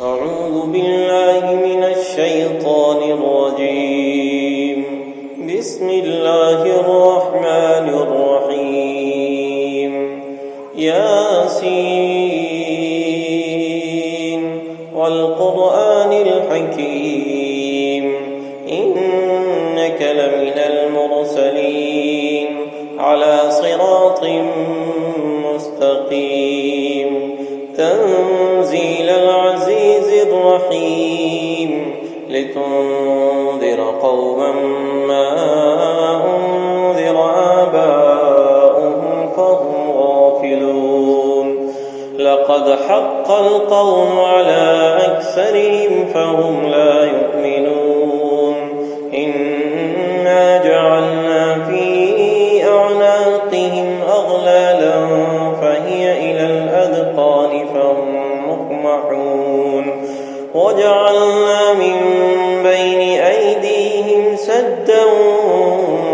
أعوذ بالله من الشيطان الرجيم. بسم الله الرحمن الرحيم. ياسين والقرآن الحكيم إنك لمن المرسلين على صراط مستقيم تنزيل العزيز الرحيم لتنذر قوما ما أنذر آباؤهم فهم غافلون لقد حق القول على أكثرهم فهم لا يؤمنون إنا جعلنا في أعناقهم أغلالا فهي إلى الأذقان فهم مقمحون وجعلنا من بين أيديهم سدا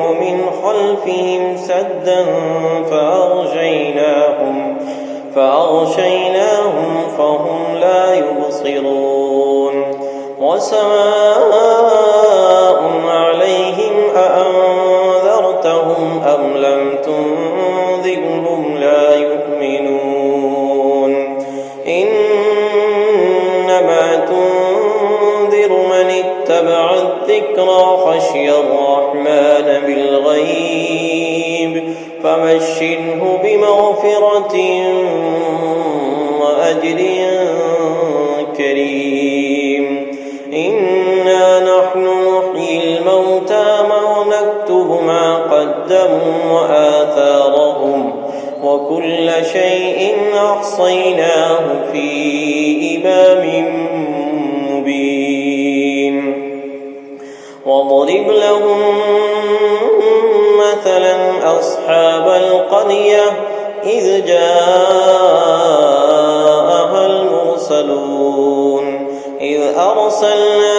ومن خلفهم سدا فأغشيناهم فهم لا يبصرون وسواء عليهم أأنذرتهم أم لم تنذرهم لا يؤمنون إنما تنذر من اتبع الذكرى خشي الرحمن بالغيب فبشره بمغفرة وأجر كريم إنا نحن نحيي الموتى ونكتب ما قدموا وآثارهم وكل شيء أحصيناه في إمام مبين واضرب لهم مثلا أصحاب القرية إذ جاءها المرسلون إذ أرسلنا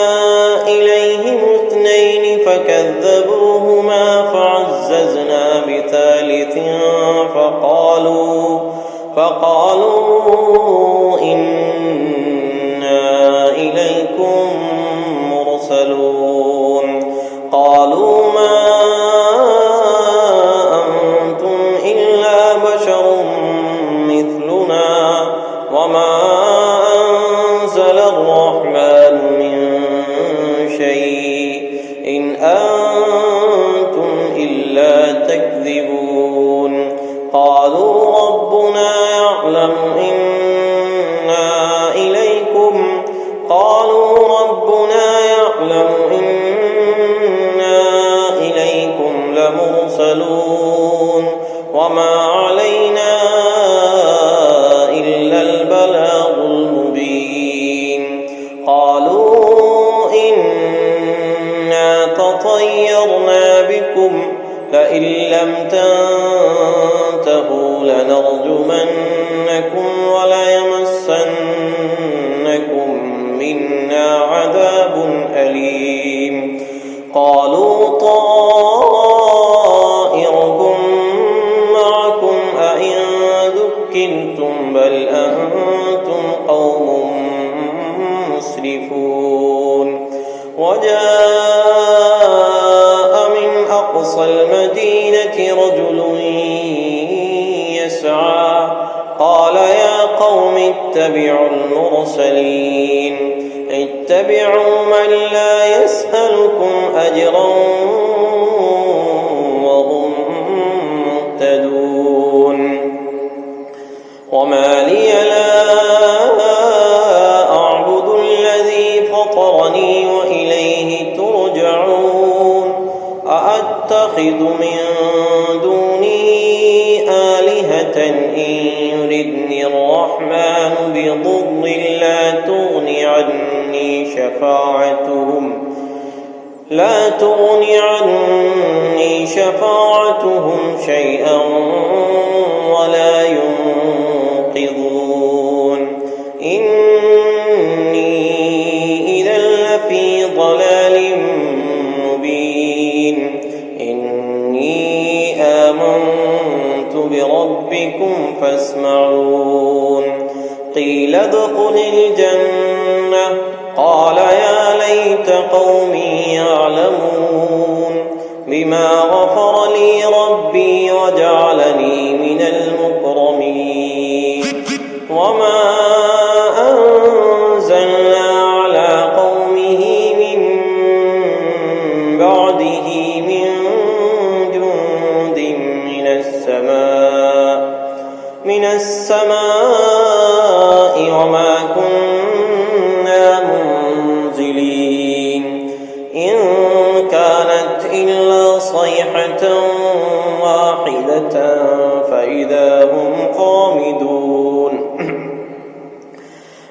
إليهم 2 فكذبوهما فعززنا بثالث فقالوا إنا إليكم مرسلون قالوا ما أنتم إلا بشر مثلنا وما أنزل الرحمن من شيء إن أنتم إلا تكذبون قالوا ربنا يعلم إنا إليكم لمرسلون وما علينا إلا البلاغ المبين قالوا إنا تطيرنا بكم لئن لم تنتهوا لنرجمنكم وليمسنكم منا عذاب أليم قالوا طائركم معكم أئن ذكرتم بل أنتم قوم مسرفون وجاء من أقصى المدينة رجل يسعى قال يا قوم اتبعوا المرسلين اتبعوا من لا يسألكم أجرا وهم مهتدون وما لي لا أعبد الذي فطرني وإليه ترجعون أأتخذ من دونه آلهة إن يردني الرحمن بضر لا تغني عني شفاعتهم شيئا ولا ينقذون إني إذا لفي ضلال مبين إني آمنت بربكم فاسمعون قيل ادخل الجنة لقوم يعلمون بما غفر لي ربي وجعلني من المكرمين وما أنزلنا على قومه من بعده من جند من السماء وما كنا منزلين إن كانت إلا صيحة واحدة فإذا هم خامدون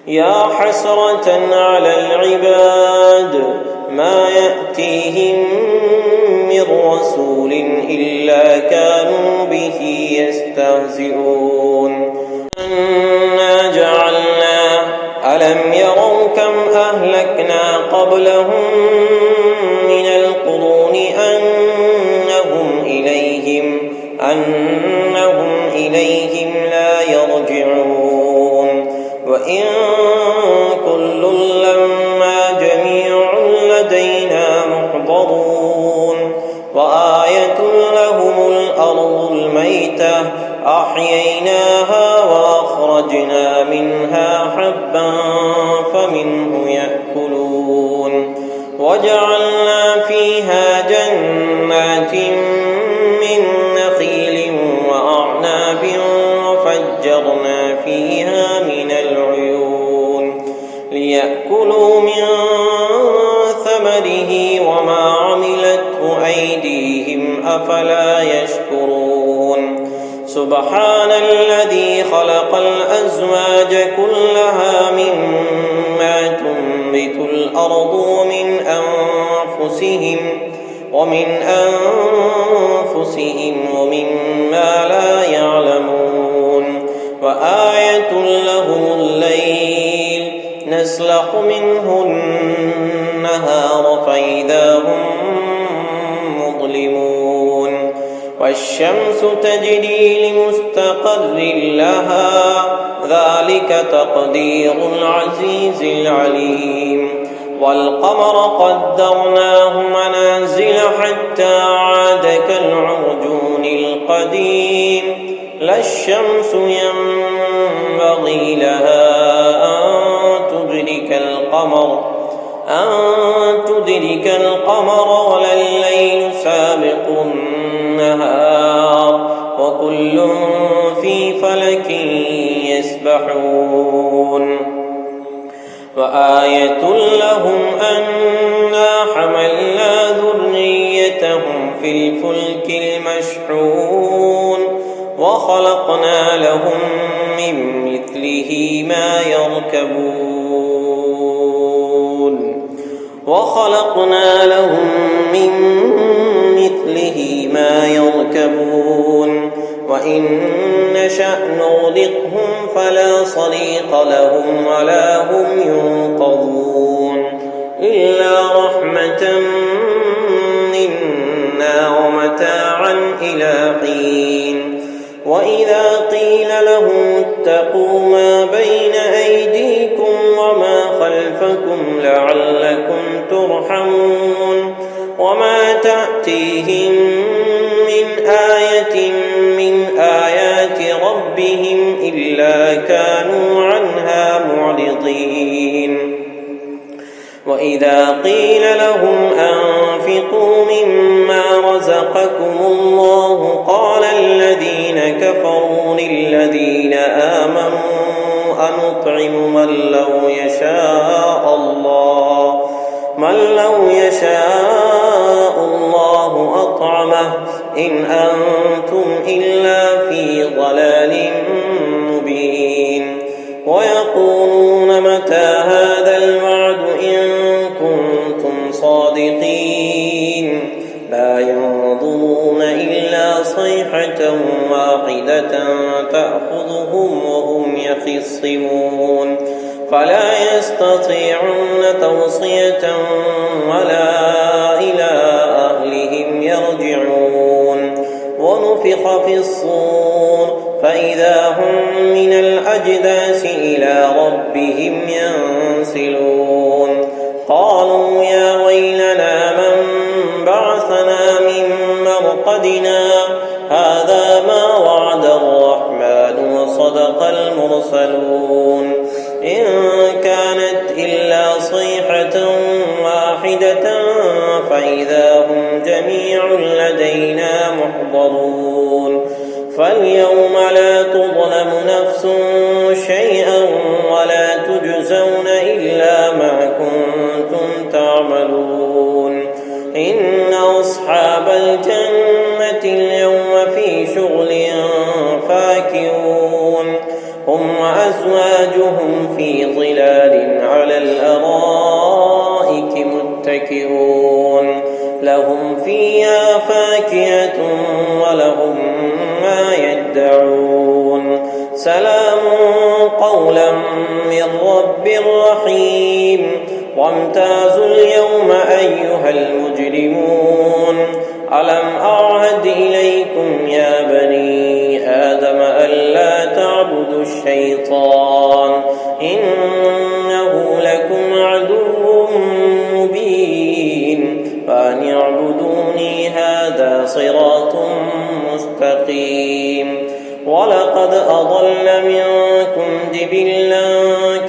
يا حسرة على العباد ما يأتيهم من رسول إلا كانوا به يستهزئون أنا جعلنا ألم يروا كم أهلكنا قبلهم من القرون أنهم إليهم لا يرجعون وإن كل لما جميع لدينا محضرون وآية لهم الأرض الميتة أحييناها وأخرجنا منها حبا فمنه يأكلون وجعلنا فيها جنات من نخيل وأعناب وفجرنا فيها من العيون ليأكلوا من ثمره وما عملته أيديهم أفلا يشكرون سبحان الذي خلق الأزواج كلها مما تنبت الأرض ومن أنفسهم ومما لا يعلمون وآية لهم الليل نسلخ منه النهار فإذا هم مظلمون والشمس تجري لمستقر لها ذلك تقدير العزيز العليم والقمر قدرناه منازل حتى عاد كالعرجون القديم لا الشمس ينبغي لها أن تدرك القمر ولا الليل سابق النهار وكل في فلك يسبحون وآية لهم أنا حملنا ذريتهم في الفلك المشحون وخلقنا لهم من مثله ما يركبون وإن نشأ نغرقهم فلا صريخ لهم ولا هم ينقذون إلا رحمة منا ومتاعا إلى حين وإذا قيل لهم اتقوا ما بين أيديكم وما خلفكم لعلكم ترحمون وما تأتيهم من آية من آيات ربهم إلا كانوا عنها معرضين وإذا قيل لهم أنفقوا مما رزقكم الله قال الذين كفروا للذين آمنوا أنطعم من لو يشاء الله أطعمه إن أنتم إلا في ضلال مبين ويقولون متى هذا الوعد إن كنتم صادقين لا ينظرون إلا صيحة واحدة تأخذهم وهم يخصمون فلا يستطيعون توصية ولا إلى أهلهم يرجعون ونفخ في الصور فإذا هم من الأجداث إلى ربهم ينسلون قالوا يا عهدنا هذا ما وعد الرحمن وصدق المرسلون إن كانت إلا صيحة واحدة فإذا هم جميع لدينا محضرون فاليوم لا تظلم نفس شيئا ولا تجزون إلا ما كنتم تعملون إن أصحاب الجنة اليوم في شغل فاكهون هم وأزواجهم في ظلال على الأرائك متكئون لهم فيها فاكهة ولهم ما يدعون سلام قولا من رب رحيم وامتازوا اليوم أيها المجرمون ألم أعهد إليكم يا بني آدم ألا تعبدوا الشيطان إنه لكم عدو مبين فأن اعبدوني هذا صراط مستقيم ولقد أضل منكم جبلا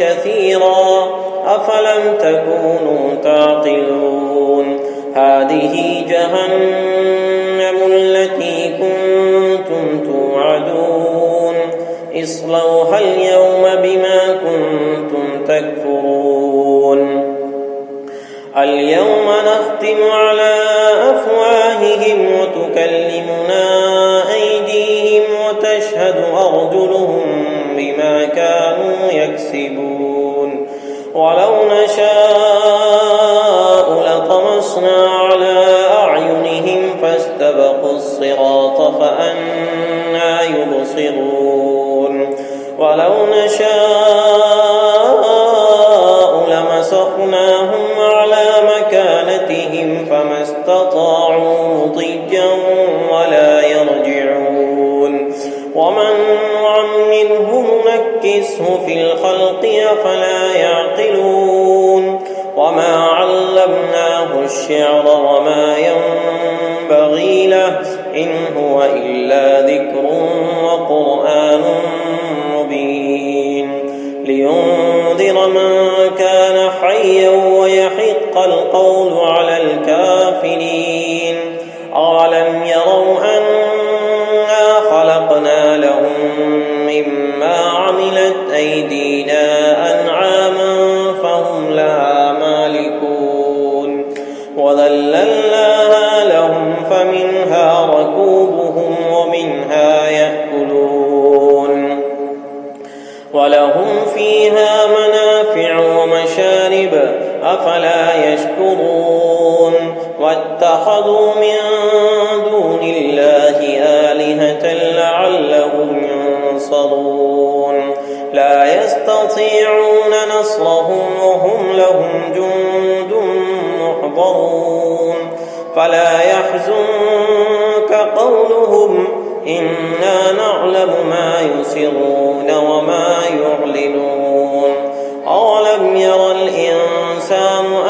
كثيرا أفلم تكونوا تعقلون هذه جهنم التي كنتم توعدون اصلوها اليوم بما كنتم تكفرون اليوم نختم على أفواههم وتكلمنا أيديهم وتشهد أرجلهم بما كانوا يكسبون ولو نشاء لطمسنا على أعينهم فاستبقوا الصراط فأنى يبصرون ولو نشاء لمسخناهم على مكانتهم فما استطاعوا مضيا ولا يرجعون ومن نعمره ننكسه في الخلق أفلا يعقلون وما علمناه الشعر وما ينبغي له إن هو إلا ذكر وقرآن مبين لينذر من كان حيا ويحق القول على الكافرين أولم يروا أنا خلقنا لهم مما عملت أيدينا أنعاما فهم لها مالكون وذللناها لهم فمنها ركوبهم ومنها يأكلون ولهم فيها منافع ومشارب أفلا يشكرون واتخذوا من دون الله آلهة لعلهم ينصرون لا يستطيعون نصرهم وهم لهم جند محضرون فلا يحزنك قولهم إنا نعلم ما يسرون وما يعلنون أولم ير الإنسان أنا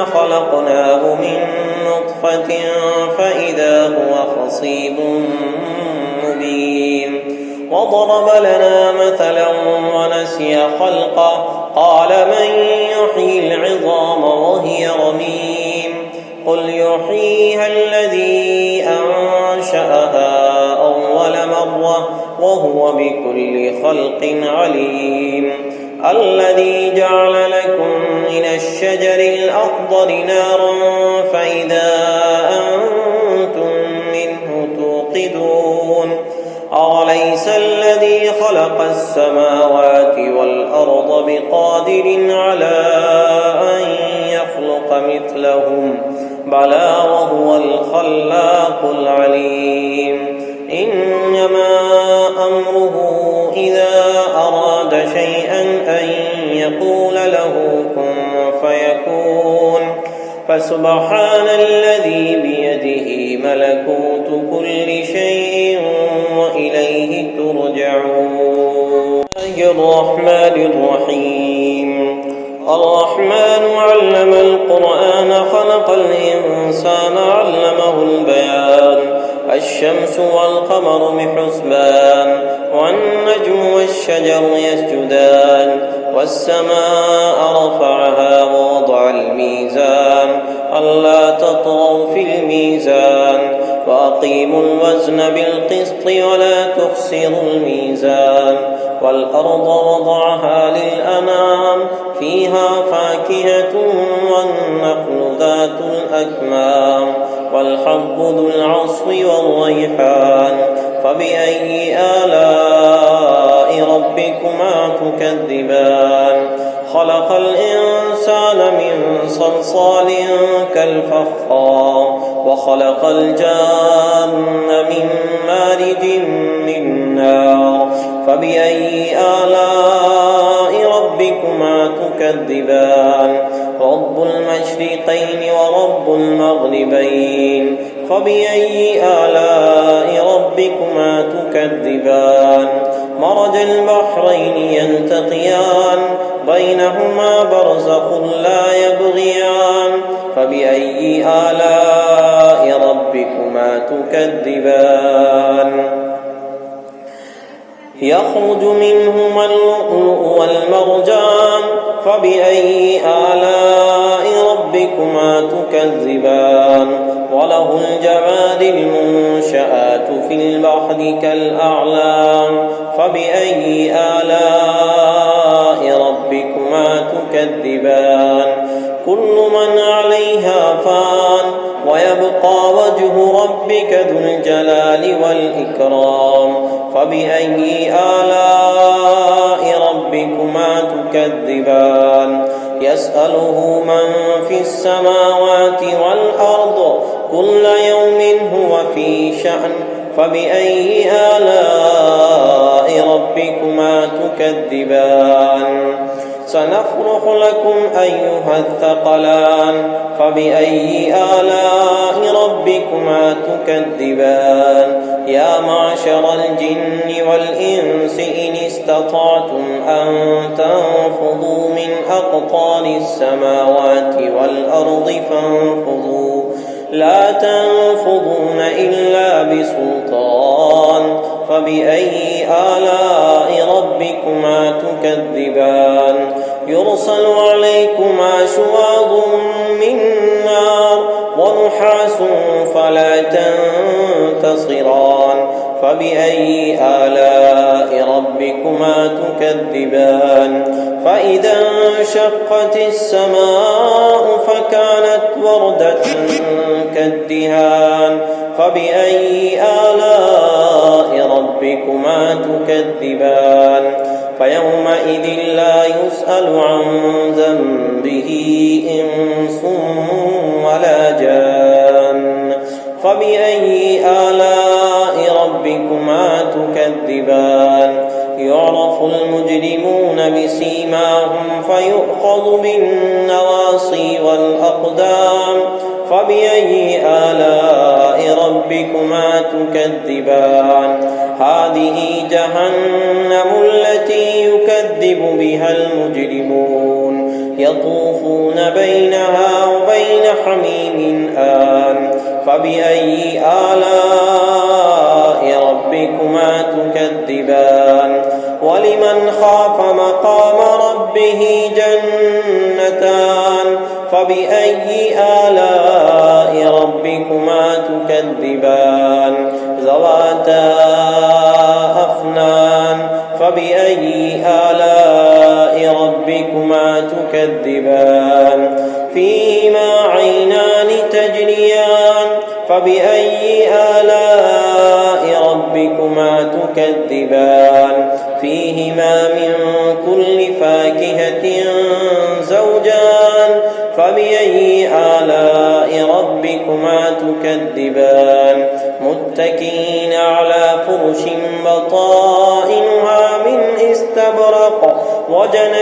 خلقناه من نطفة فإذا هو خصيم مبين وضرب لنا مثلا ونسي خلقه قال من يحيي العظام وهي رميم قل يحييها الذي أنشأها أول مرة وهو بكل خلق عليم الذي جعل لكم من الشجر الأخضر نارا فإذا أنتم منه توقدون أوليس الذي خلق السماوات والأرض بقادر على أن يخلق مثلهم بلى وهو الخلاق العليم إنما أمره إذا أراد شيئا أن يقول له كن فيكون فسبحان الذي بيده ملكوت كل شيء وإليه ترجعون. الرحمن الرحيم والشمس والقمر بحسبان والنجم والشجر يسجدان والسماء رفعها ووضع الميزان ألا تطغوا في الميزان وأقيموا الوزن بالقسط ولا تخسروا الميزان والأرض وضعها للأنام فيها فاكهة والنخل ذات الأكمام والحب ذو العصف والريحان فبأي آلاء ربكما تكذبان خلق الإنسان من صلصال كالفخار وخلق الجان من مارج من نار فبأي آلاء ربكما تكذبان رب المشرقين ورب المغربين فبأي آلاء ربكما تكذبان مرج البحرين يلتقيان بينهما برزخ لا يبغيان فبأي آلاء ربكما تكذبان يخرج منهما اللؤلؤ والمرجان فبأي آلاء ربكما تكذبان وله الجوار المنشآت في البحر كالأعلام فبأي آلاء ربكما تكذبان كل من عليها فان ويبقى وجه ربك ذو الجلال والإكرام فبأي آلاء ربكما تكذبان يسأله من في السماوات والأرض كل يوم هو في شأن فبأي آلاء ربكما تكذبان سنفرغ لكم أيها الثقلان فبأي آلاء ربكما تكذبان يا معشر الجن والإنس إن استطعتم أن تنفضوا من أقطار السماوات والأرض فانفضوا لا تنفضون إلا بسلطان فبأي آلاء ربكما تكذبان يرسل عليكما شواظ من نار ونحاس فلا تنتصران فبأي آلاء ربكما تكذبان فإذا انشقت السماء فكانت وردة كالدهان فبأي آلاء ربكما تكذبان فيومئذ لا يسأل عن ذنبه إنس ولا جان فبأي آلاء ربكما تكذبان يعرف المجرمون بسيماهم فيؤخذ بالنواصي والأقدام فبأي آلاء ربكما تكذبان هذه جهنم التي يكذب بها المجرمون يطوفون بينها وبين حميم آن فبأي آلاء ربكما تكذبان ولمن خاف مقام ربه جنتان فبأي آلاء ربكما تكذبان ذواتا أفنان فبأي آلاء ربكما تكذبان فيهما عينان تجريان فبأي آلاء ربكما تكذبان فيهما من كل فاكهة زوجان فبأي آلاء ربكما تكذبان متكئين على فرش بطائنها من استبرق وجنى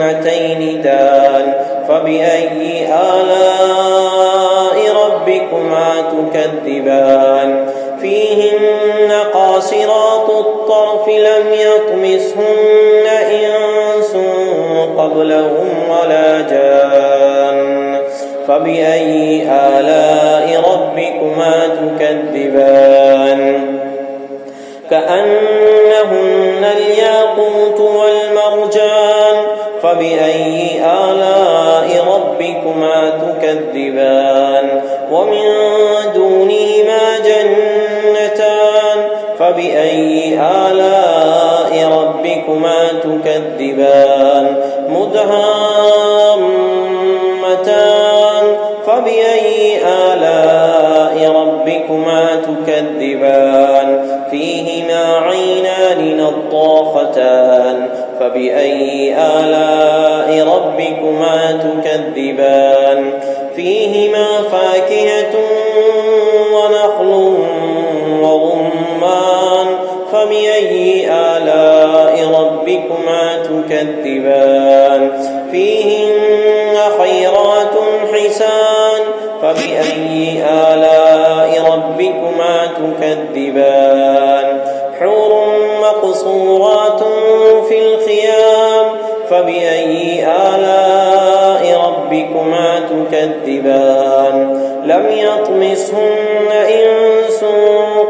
الجنتين دان فبأي آلاء ربكما تكذبان فيهن قاصرات الطرف لم يطمسهن إنس قبلهم ولا جان فبأي آلاء ربكما ربكما تكذبان كأنهن الياقوت والمرجان فبأي آلاء ربكما تكذبان ومن دونهما جنتان فبأي آلاء ربكما تكذبان مدهامتان فبأي آلاء ربكما تكذبان فيهما عينان نضاختان فبأي آلاء ربكما تكذبان فيهما فاكهة ونخل ورمان فبأي آلاء ربكما تكذبان فيهن خيرات حسان فبأي آلاء ربكما تكذبان حور مقصورات في الخيام فبأي آلاء ربكما تكذبان لم يطمسهن إنس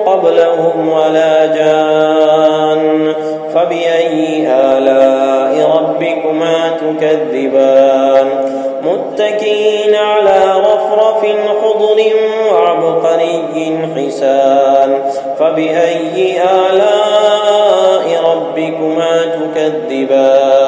قبلهم ولا جان فبأي آلاء ربكما تكذبان متكئين على رفرف خضر وعبقري حسان فبأي آلاء ربكما تكذبان